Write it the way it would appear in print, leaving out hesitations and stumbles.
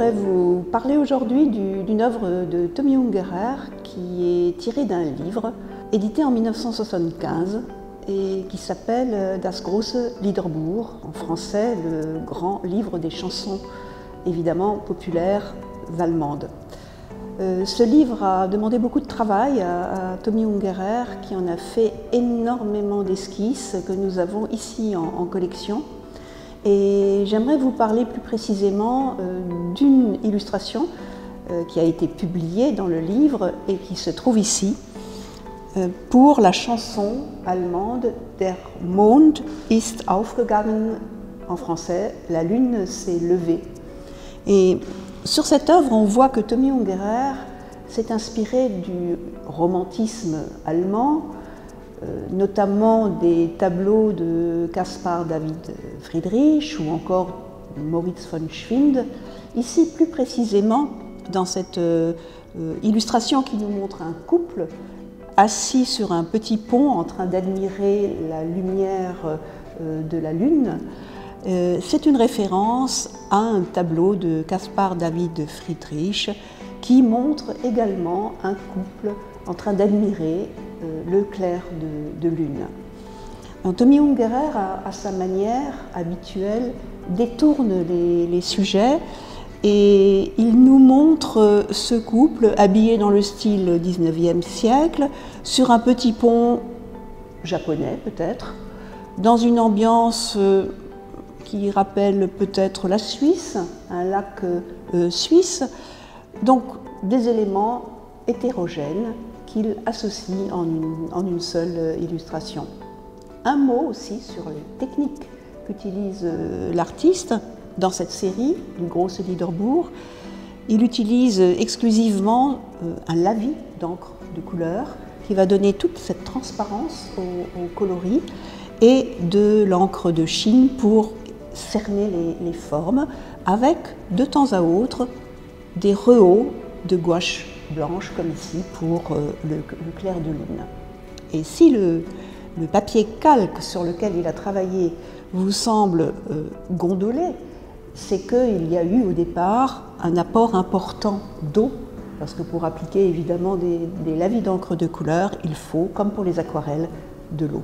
voudrais vous parler aujourd'hui d'une œuvre de Tommy Ungerer qui est tirée d'un livre édité en 1975 et qui s'appelle Das große Liederbuch, en français le grand livre des chansons évidemment populaires allemandes. Ce livre a demandé beaucoup de travail à Tommy Ungerer qui en a fait énormément d'esquisses que nous avons ici en collection. Et j'aimerais vous parler plus précisément d'une illustration qui a été publiée dans le livre et qui se trouve ici pour la chanson allemande Der Mond ist aufgegangen, en français, la lune s'est levée. Et sur cette œuvre, on voit que Tommy Ungerer s'est inspiré du romantisme allemand, notamment des tableaux de Caspar David Friedrich ou encore Moritz von Schwind. Ici, plus précisément, dans cette illustration qui nous montre un couple assis sur un petit pont en train d'admirer la lumière de la lune, c'est une référence à un tableau de Caspar David Friedrich qui montre également un couple en train d'admirer le clair de lune. Donc, Tommy Ungerer, à sa manière habituelle, détourne les sujets et il nous montre ce couple habillé dans le style 19e siècle, sur un petit pont japonais peut-être, dans une ambiance qui rappelle peut-être la Suisse, un lac suisse, donc des éléments hétérogènes qu'il associe en une seule illustration. Un mot aussi sur les techniques qu'utilise l'artiste dans cette série du große Liederbuch. Il utilise exclusivement un lavis d'encre de couleur qui va donner toute cette transparence au coloris et de l'encre de Chine pour cerner les formes avec de temps à autre des rehauts de gouache blanche comme ici pour le clair de lune. Et si le papier calque sur lequel il a travaillé vous semble gondolé, c'est qu'il y a eu au départ un apport important d'eau, parce que pour appliquer évidemment des lavis d'encre de couleur, il faut, comme pour les aquarelles, de l'eau.